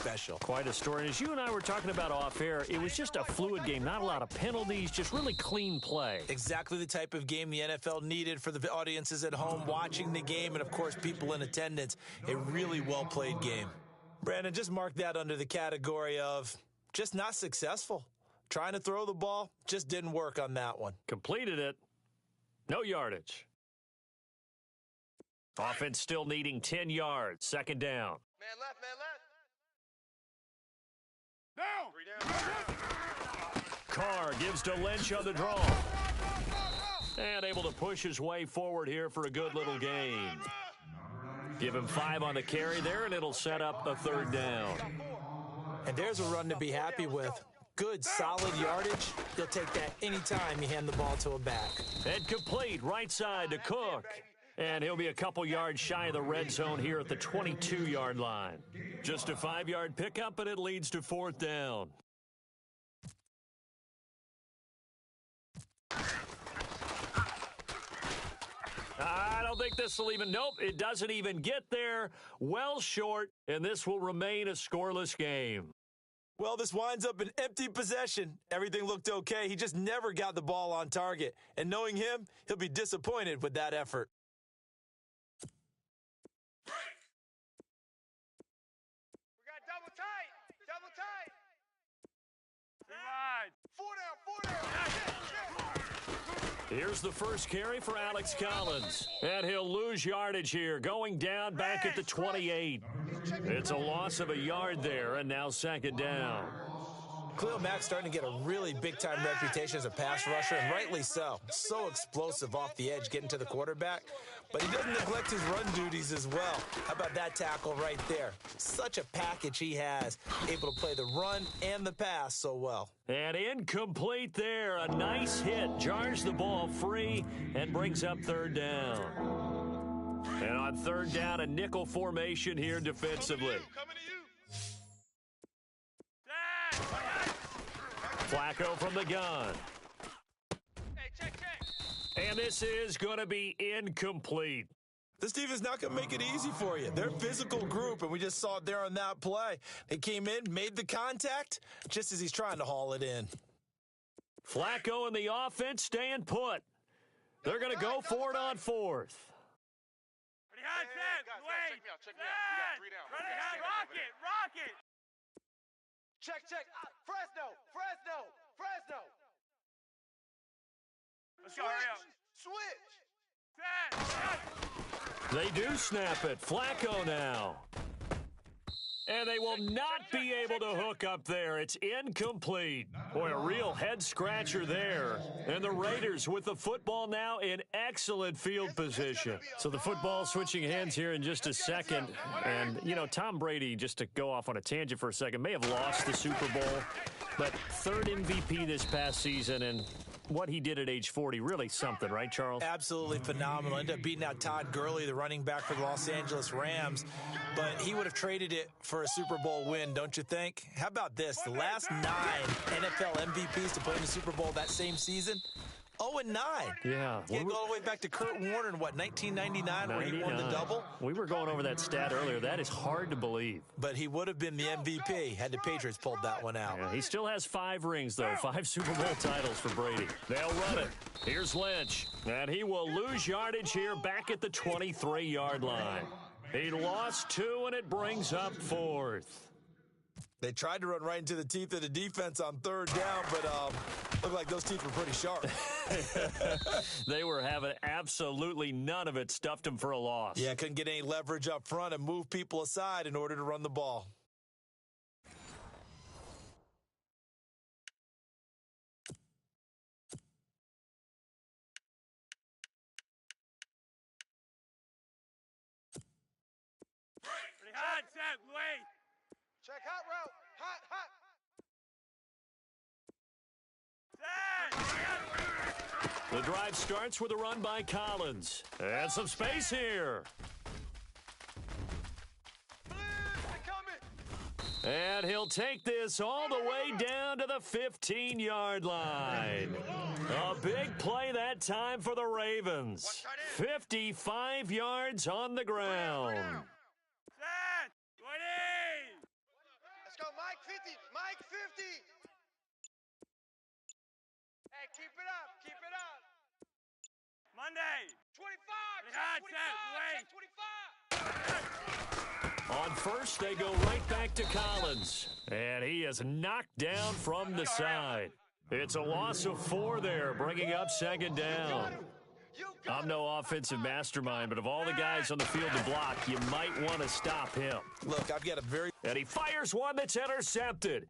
special. Quite a story. And as you and I were talking about off air, it was just a fluid game. Not a lot of penalties, just really clean play. Exactly the type of game the NFL needed for the audiences at home watching the game and, of course, people in attendance. A really well-played game. Brandon, just mark that under the category of just not successful. Trying to throw the ball, just didn't work on that one. Completed it. No yardage. Offense still needing 10 yards. Second down. Man left, man left. Down. Carr gives to Lynch on the draw. And able to push his way forward here for a good little gain. Give him 5 on the carry there, and it'll set up a third down. And there's a run to be happy with. Good, solid yardage. You'll take that anytime you hand the ball to a back. And complete, right side to Cook. And he'll be a couple yards shy of the red zone here at the 22-yard line. Just a 5-yard pickup, and it leads to fourth down. I don't think this will even, nope, it doesn't even get there. Well short, and this will remain a scoreless game. Well, this winds up an empty possession. Everything looked okay. He just never got the ball on target. And knowing him, he'll be disappointed with that effort. We got double tight. Double tight. Right. 4 down. Here's the first carry for Alex Collins. And he'll lose yardage here, going down back at the 28. It's a loss of a yard there, and now second down. Khalil Mack's starting to get a really big-time reputation as a pass rusher, and rightly so. So explosive off the edge getting to the quarterback. But he doesn't neglect his run duties as well. How about that tackle right there? Such a package he has, able to play the run and the pass so well. And incomplete there. A nice hit. Jars the ball free and brings up third down. And on third down, a nickel formation here defensively. Coming to you. Flacco from the gun. Hey, check. And this is going to be incomplete. This defense not going to make it easy for you. They're a physical group, and we just saw it there on that play. They came in, made the contact, just as he's trying to haul it in. Flacco and the offense staying put. They're going to go for it on fourth. Ready, hot, set, wait. Check me out. You got 3 down. Ready, hot, rock it. Check. Fresno. Let's go, hurry up. Switch. They do snap it. Flacco now. And they will not be able to hook up there. It's incomplete. Boy, a real head-scratcher there. And the Raiders with the football now in excellent field position. So the football switching hands here in just a second. And, you know, Tom Brady, just to go off on a tangent for a second, may have lost the Super Bowl. But third MVP this past season, and what he did at age 40, really something, right, Charles? Absolutely phenomenal. Ended up beating out Todd Gurley, the running back for the Los Angeles Rams. But he would have traded it for a Super Bowl win, don't you think? How about this? The last 9 NFL MVPs to play in the Super Bowl that same season, 0-9. Yeah. Can't go all the way back to Kurt Warner in, 1999, where he won the double? We were going over that stat earlier. That is hard to believe. But he would have been the MVP had the Patriots pulled that one out. Yeah, he still has 5 rings, though. 5 Super Bowl titles for Brady. They'll run it. Here's Lynch. And he will lose yardage here back at the 23-yard line. He lost 2, and it brings up fourth. They tried to run right into the teeth of the defense on third down, but looked like those teeth were pretty sharp. They were having absolutely none of it, stuffed them for a loss. Yeah, couldn't get any leverage up front and move people aside in order to run the ball. Ready, hot, set, wait. Check hot route. Hot. The drive starts with a run by Collins. And some space here. And he'll take this all the way down to the 15-yard line. A big play that time for the Ravens. 55 yards on the ground. Mike 50. Mike 50. Hey, keep it up. Keep it up. Monday. 25. Check 25. Check 25. On first, they go right back to Collins. And he is knocked down from the side. It's a loss of 4 there, bringing up second down. I'm no offensive mastermind, but of all the guys on the field to block, you might want to stop him. Look, I've got a very... And he fires one that's intercepted.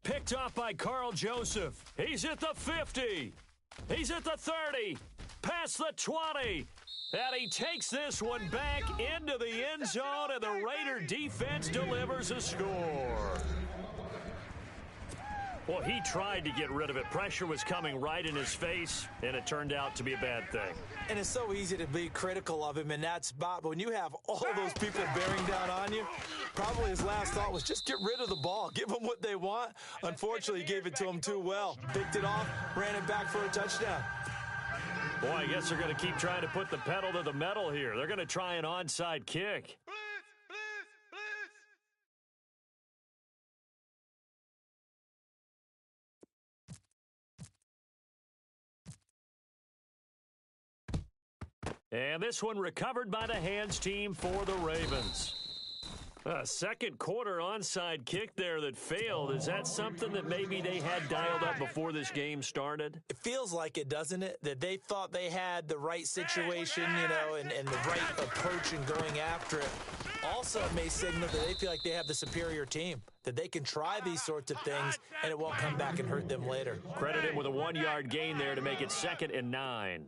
Picked off by Carl Joseph. He's at the 50. He's at the 30. Past the 20. And he takes this one back into the end zone, and the Raider defense delivers a score. Well, he tried to get rid of it. Pressure was coming right in his face, and it turned out to be a bad thing. And it's so easy to be critical of him in that spot, but when you have all those people bearing down on you, probably his last thought was just get rid of the ball. Give them what they want. Unfortunately, he gave it to them too well. Picked it off, ran it back for a touchdown. Boy, I guess they're going to keep trying to put the pedal to the metal here. They're going to try an onside kick. And this one recovered by the hands team for the Ravens. A second quarter onside kick there that failed. Is that something that maybe they had dialed up before this game started? It feels like it, doesn't it? That they thought they had the right situation, you know, and the right approach in going after it. Also, it may signal that they feel like they have the superior team, that they can try these sorts of things, and it won't come back and hurt them later. Credit him with a 1-yard gain there to make it 2nd and 9.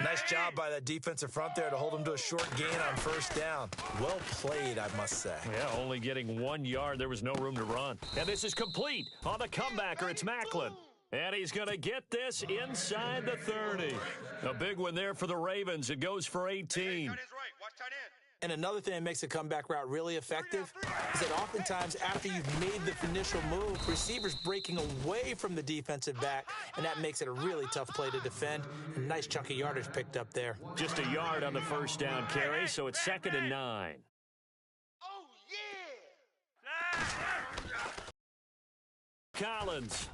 Nice job by that defensive front there to hold him to a short gain on first down. Well played, I must say. Yeah, only getting 1 yard. There was no room to run. And this is complete on the comebacker. It's Macklin. And he's going to get this inside the 30. A big one there for the Ravens. It goes for 18. And another thing that makes a comeback route really effective is that oftentimes after you've made the initial move, receivers breaking away from the defensive back, and that makes it a really tough play to defend. A nice chunk of yardage picked up there. Just a yard on the first down carry, so it's 2nd and 9. Oh, yeah! Collins.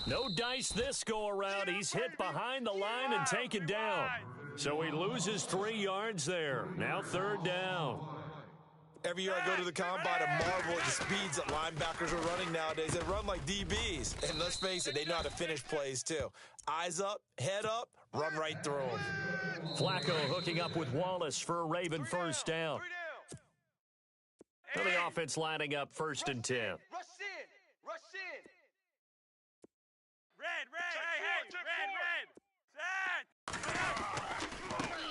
No dice this go-around. He's hit behind the line and taken down. So he loses 3 yards there. Now 3rd down. Every year I go to the combine and marvel at the speeds that linebackers are running nowadays. They run like DBs. And let's face it, they know how to finish plays too. Eyes up, head up, run right through them. Flacco hooking up with Wallace for a Raven first down. So the offense lining up 1st and 10. Rush in! Rush in! Red!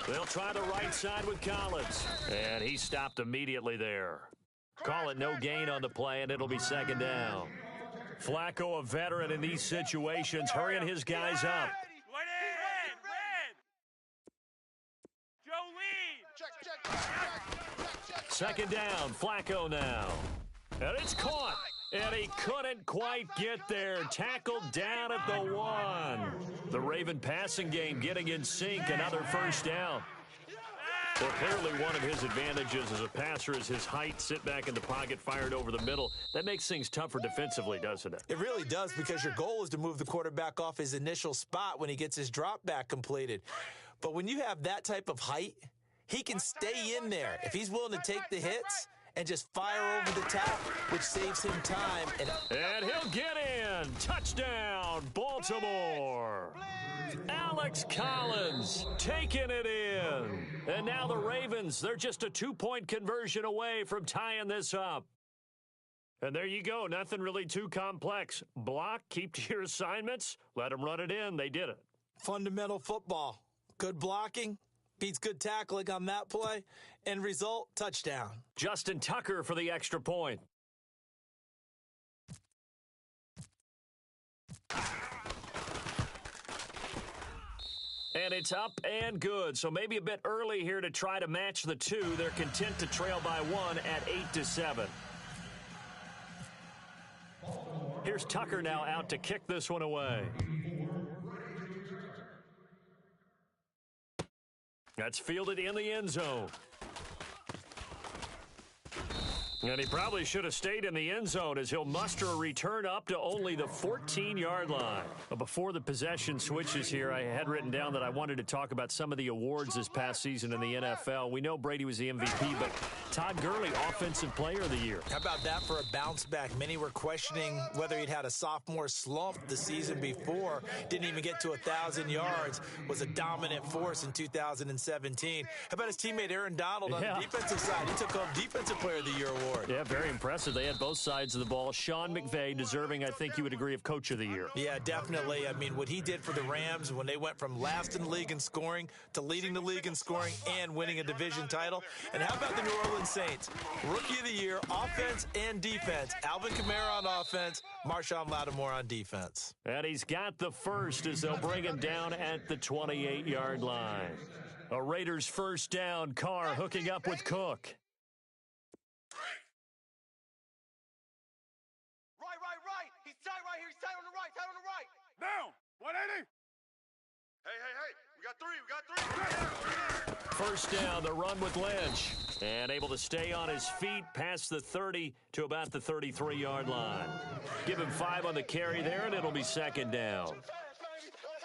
They'll try the right side with Collins. And he stopped immediately there. Call it no gain on the play, and it'll be 2nd down. Flacco, a veteran in these situations, hurrying his guys up. Second down, Flacco now. And it's caught. And he couldn't quite get there. Tackled down at the 1. The Raven passing game getting in sync. Another first down. Well, clearly one of his advantages as a passer is his height. Sit back in the pocket, fired over the middle. That makes things tougher defensively, doesn't it? It really does, because your goal is to move the quarterback off his initial spot when he gets his drop back completed. But when you have that type of height, he can stay in there. If he's willing to take the hits and just fire over the top, which saves him time. And he'll get in. Touchdown, Baltimore. Alex Collins taking it in. And now the Ravens, they're just a 2-point conversion away from tying this up. And there you go. Nothing really too complex. Block, keep to your assignments, let them run it in. They did it. Fundamental football. Good blocking beats good tackling on that play. End result, touchdown. Justin Tucker for the extra point. And it's up and good. So maybe a bit early here to try to match the 2. They're content to trail by 1 at 8-7. Here's Tucker now out to kick this one away. That's fielded in the end zone. And he probably should have stayed in the end zone as he'll muster a return up to only the 14-yard line. But before the possession switches here, I had written down that I wanted to talk about some of the awards this past season in the NFL. We know Brady was the MVP, but Todd Gurley, Offensive Player of the Year. How about that for a bounce back? Many were questioning whether he'd had a sophomore slump the season before. Didn't even get to 1,000 yards. Was a dominant force in 2017. How about his teammate Aaron Donald on the defensive side? He took home Defensive Player of the Year award. Yeah, very impressive. They had both sides of the ball. Sean McVay deserving, I think you would agree, of Coach of the Year. Yeah, definitely. I mean, what he did for the Rams when they went from last in the league in scoring to leading the league in scoring and winning a division title. And how about the New Orleans Saints? Rookie of the Year, offense and defense. Alvin Kamara on offense, Marshawn Lattimore on defense. And he's got the first as they'll bring him down at the 28-yard line. A Raiders first down. Carr hooking up with Cook. Right. He's tight right here. He's tight on the right. Down. 180. Hey. We got three. First down, the run with Lynch. And able to stay on his feet past the 30 to about the 33-yard line. Give him 5 on the carry there, and it'll be second down.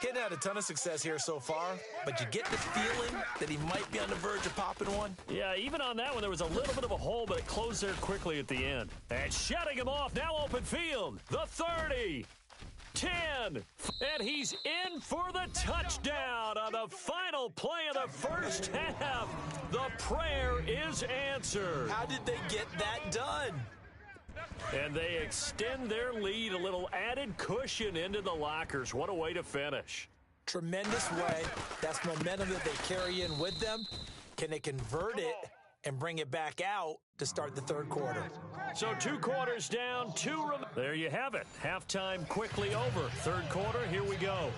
Hadn't had a ton of success here so far, but you get the feeling that he might be on the verge of popping one. Yeah, even on that one, there was a little bit of a hole, but it closed there quickly at the end. And shutting him off, now open field. The 30, 10, and he's in for the touchdown on the final play of the first half. The prayer is answered. How did they get that done? And they extend their lead, a little added cushion into the lockers. What a way to finish. Tremendous way. That's momentum that they carry in with them. Can they convert it and bring it back out to start the third quarter? So 2 quarters down, 2 there you have it. Halftime quickly over. Third quarter, here we go.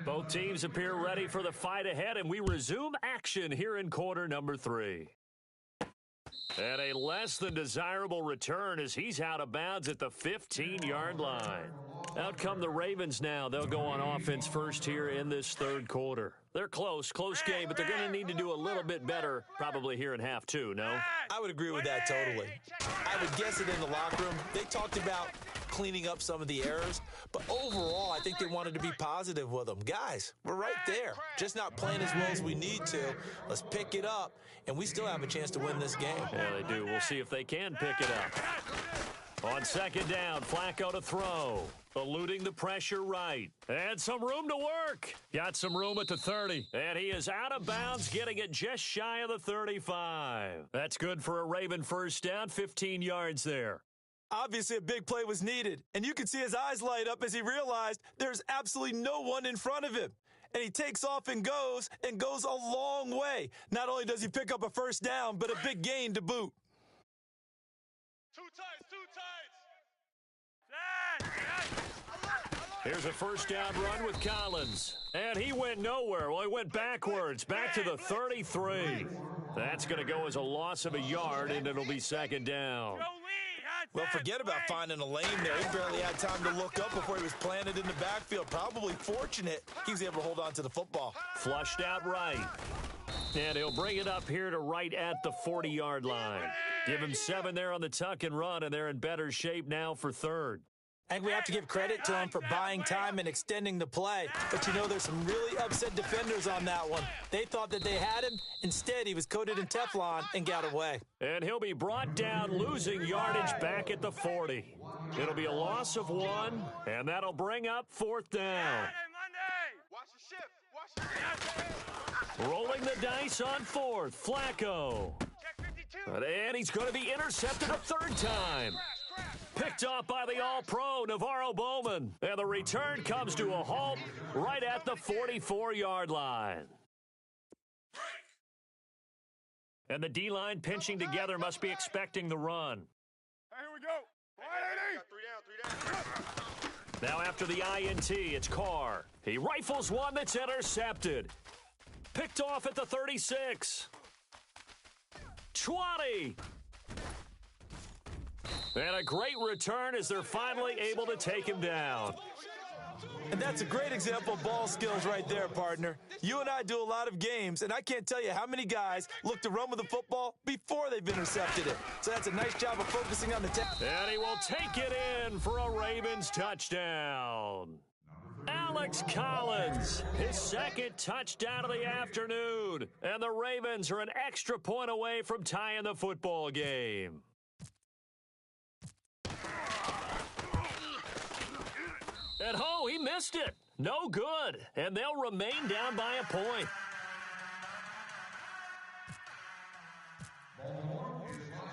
Both teams appear ready for the fight ahead, and we resume action here in quarter number 3. And a less than desirable return as he's out of bounds at the 15-yard line. Out come the Ravens now. They'll go on offense first here in this third quarter. They're close game, but they're going to need to do a little bit better probably here in half 2, no? I would agree with that totally. I would guess it in the locker room. They talked about cleaning up some of the errors, but overall, I think they wanted to be positive with them. Guys, we're right there. Just not playing as well as we need to. Let's pick it up, and we still have a chance to win this game. Yeah, they do. We'll see if they can pick it up. On second down, Flacco to throw. Eluding the pressure right. And some room to work. Got some room at the 30. And he is out of bounds, getting it just shy of the 35. That's good for a Raven first down, 15 yards there. Obviously, a big play was needed, and you could see his eyes light up as he realized there's absolutely no one in front of him. And he takes off and goes a long way. Not only does he pick up a first down, but a big gain to boot. Two tights. Here's a first down run with Collins. And he went nowhere. Well, he went backwards, back to the 33. That's going to go as a loss of a yard, and it'll be second down. Well, forget about finding a lane there. He barely had time to look up before he was planted in the backfield. Probably fortunate he was able to hold on to the football. Flushed out right. And he'll bring it up here to right at the 40-yard line. Give him 7 there on the tuck and run, and they're in better shape now for third. I think we have to give credit to him for buying time and extending the play. But, you know, there's some really upset defenders on that one. They thought that they had him. Instead, he was coated in Teflon and got away. And he'll be brought down, losing yardage back at the 40. It'll be a loss of 1, and that'll bring up fourth down. Rolling the dice on fourth, Flacco. And he's going to be intercepted a third time. Picked off by the All-Pro, Navarro Bowman. And the return comes to a halt right at the 44-yard line. And the D-line pinching together must be expecting the run. Here we go. 3 down. Now after the INT, it's Carr. He rifles one that's intercepted. Picked off at the 36. 20. And a great return as they're finally able to take him down. And that's a great example of ball skills right there, partner. You and I do a lot of games, and I can't tell you how many guys look to run with the football before they've intercepted it. So that's a nice job of focusing on the And he will take it in for a Ravens touchdown. Alex Collins, his second touchdown of the afternoon. And the Ravens are an extra point away from tying the football game. And he missed it. No good. And they'll remain down by a point.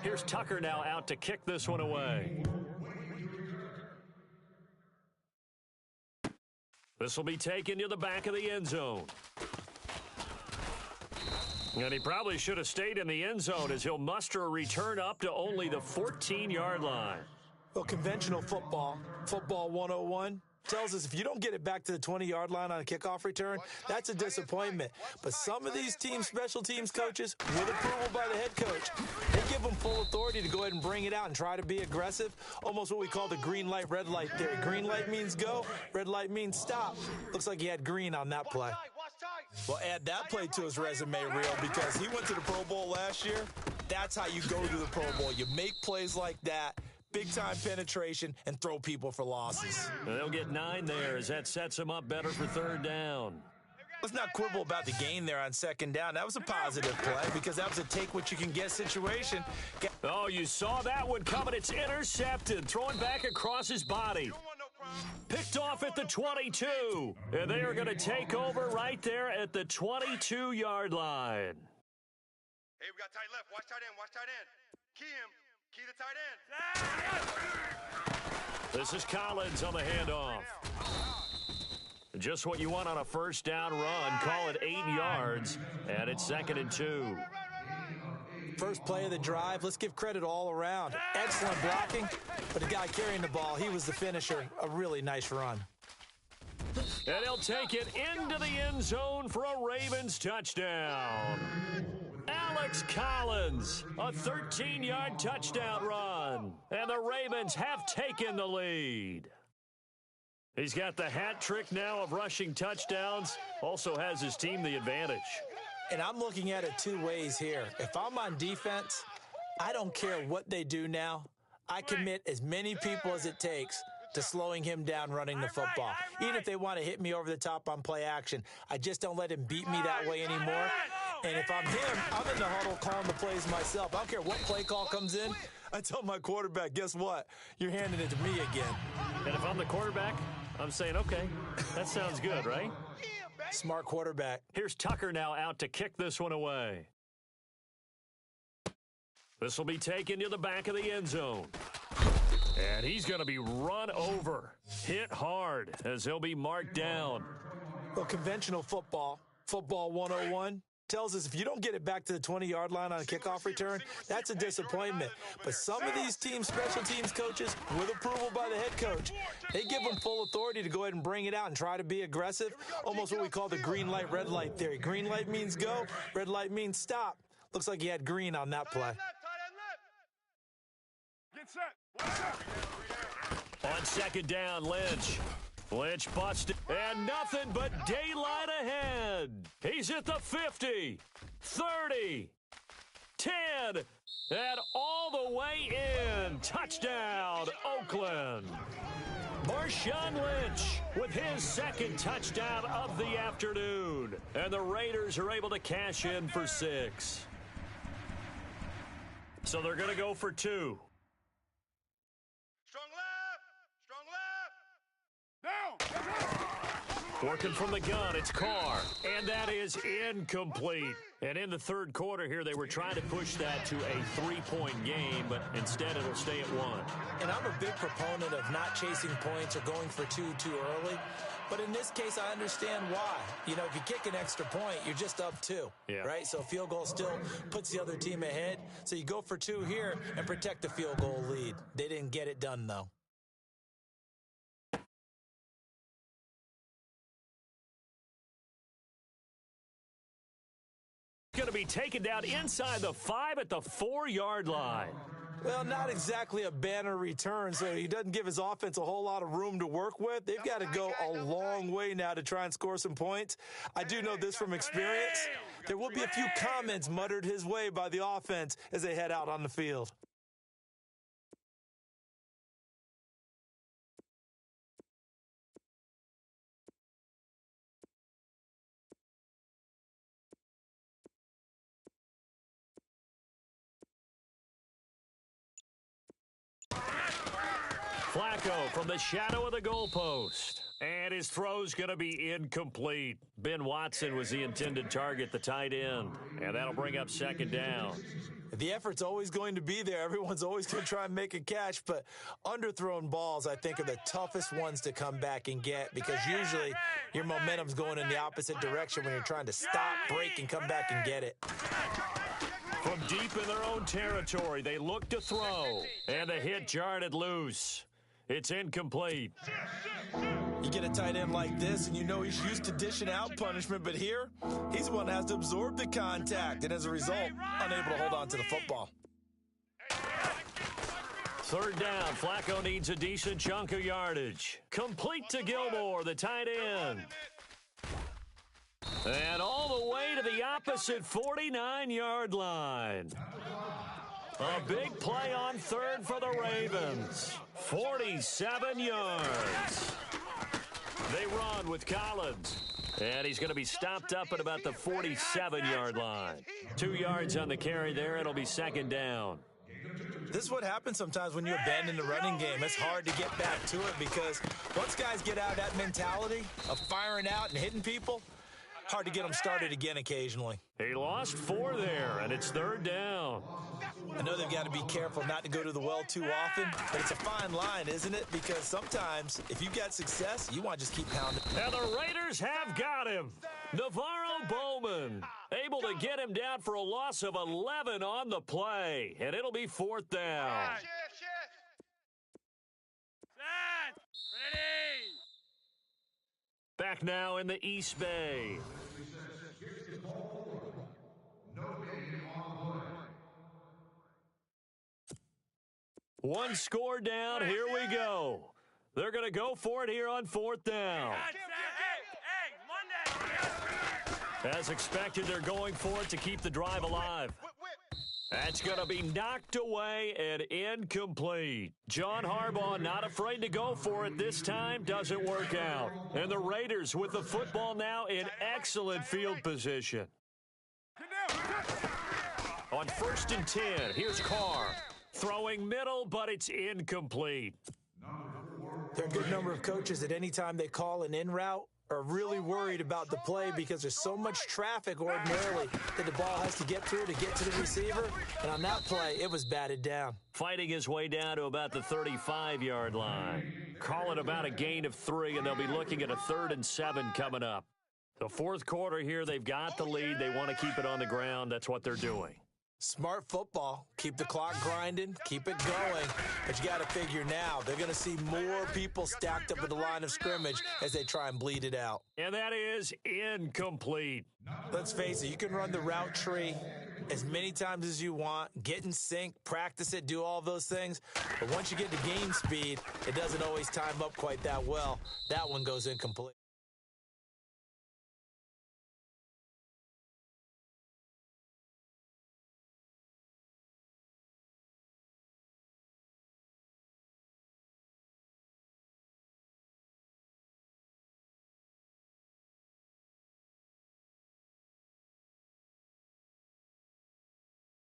Here's Tucker now out to kick this one away. This will be taken to the back of the end zone. And he probably should have stayed in the end zone as he'll muster a return up to only the 14-yard line. Well, conventional football 101, tells us if you don't get it back to the 20-yard line on a kickoff return, that's a disappointment. But some of these special teams coaches, with approval by the head coach, they give them full authority to go ahead and bring it out and try to be aggressive, almost what we call the green light, red light theory. Green light means go, red light means stop. Looks like he had green on that play. Well, add that play to his resume reel because he went to the Pro Bowl last year. That's how you go to the Pro Bowl. You make plays like that, big-time penetration, and throw people for losses. They'll get 9 there as that sets them up better for third down. Let's not quibble about the gain there on second down. That was a positive play because that was a take-what-you-can-get situation. Oh, you saw that one coming. It's intercepted, thrown back across his body. Picked off at the 22. And they are going to take over right there at the 22-yard line. Hey, we got tight left. Watch tight end. Watch tight end. Key him. Key the tight end. This is Collins on the handoff. Just what you want on a first down run. Call it 8 yards, and it's 2nd and 2. First play of the drive. Let's give credit all around. Excellent blocking, but the guy carrying the ball, he was the finisher. A really nice run. And he'll take it into the end zone for a Ravens touchdown. Alex Collins, a 13-yard touchdown run. And the Ravens have taken the lead. He's got the hat trick now of rushing touchdowns. Also has his team the advantage. And I'm looking at it 2 ways here. If I'm on defense, I don't care what they do now. I commit as many people as it takes to slowing him down running the football. Even if they want to hit me over the top on play action, I just don't let him beat me that way anymore. And if I'm him, I'm in the huddle calling the plays myself. I don't care what play call comes in. I tell my quarterback, guess what? You're handing it to me again. And if I'm the quarterback, I'm saying, okay, that sounds good, right? Smart quarterback. Here's Tucker now out to kick this one away. This will be taken to the back of the end zone. And he's going to be run over, hit hard, as he'll be marked down. Well, conventional football 101, tells us if you don't get it back to the 20-yard line on a kickoff return, that's a disappointment. But some of these special teams coaches, with approval by the head coach, they give them full authority to go ahead and bring it out and try to be aggressive, almost what we call the green light, red light theory. Green light means go, red light means stop. Looks like he had green on that play. Get set. On second down, Lynch busted, and nothing but daylight ahead. He's at the 50, 30, 10, and all the way in. Touchdown, Oakland. Marshawn Lynch with his second touchdown of the afternoon. And the Raiders are able to cash in for 6. So they're going to go for 2. Working from the gun, it's Carr, and that is incomplete. And in the third quarter here, they were trying to push that to a 3-point game, but instead it'll stay at 1. And I'm a big proponent of not chasing points or going for 2 too early. But in this case, I understand why. You know, if you kick an extra point, you're just up 2, right? So a field goal still puts the other team ahead. So you go for 2 here and protect the field goal lead. They didn't get it done, though. Going to be taken down inside the 5 at the 4-yard line. Well, not exactly a banner return, so he doesn't give his offense a whole lot of room to work with. They've got to go a long way now to try and score some points. I do know this from experience. There will be a few comments muttered his way by the offense as they head out on the field. Flacco from the shadow of the goalpost. And his throw's going to be incomplete. Ben Watson was the intended target, the tight end. And that'll bring up second down. The effort's always going to be there. Everyone's always going to try and make a catch, but underthrown balls, I think, are the toughest ones to come back and get because usually your momentum's going in the opposite direction when you're trying to stop, break, and come back and get it. From deep in their own territory, they look to throw, and the hit jarred it loose. It's incomplete. You get a tight end like this, and you know he's used to dishing out punishment, but here, he's the one that has to absorb the contact, and as a result, unable to hold on to the football. Third down, Flacco needs a decent chunk of yardage. Complete to Gilmore, the tight end. And all the way to the opposite 49-yard line. A big play on third for the Ravens. 47 yards. They run with Collins. And he's going to be stopped up at about the 47-yard line. 2 yards on the carry there. It'll be second down. This is what happens sometimes when you abandon the running game. It's hard to get back to it because once guys get out of that mentality of firing out and hitting people, hard to get them started again occasionally. He lost 4 there, and it's third down. I know they've got to be careful not to go to the well too often, but it's a fine line, isn't it? Because sometimes, if you've got success, you want to just keep pounding. And the Raiders have got him. Navarro Bowman able to get him down for a loss of 11 on the play, and it'll be fourth down. Back now in the East Bay. One score down, here we go. They're going to go for it here on fourth down. As expected, they're going for it to keep the drive alive. That's going to be knocked away and incomplete. John Harbaugh not afraid to go for it this time. Doesn't work out. And the Raiders with the football now in excellent field position. On 1st and 10, here's Carr. Throwing middle, but it's incomplete. There are a good number of coaches at any time they call an in route are really worried about the play because there's so much traffic ordinarily that the ball has to get through to get to the receiver. And on that play, it was batted down. Fighting his way down to about the 35-yard line. Call it about a gain of 3, and they'll be looking at a 3rd and 7 coming up. The fourth quarter here, they've got the lead. They want to keep it on the ground. That's what they're doing. Smart football. Keep the clock grinding. Keep it going. But you got to figure now, they're going to see more people stacked up at the line of scrimmage as they try and bleed it out. And that is incomplete. Let's face it, you can run the route tree as many times as you want, get in sync, practice it, do all those things. But once you get to game speed, it doesn't always time up quite that well. That one goes incomplete.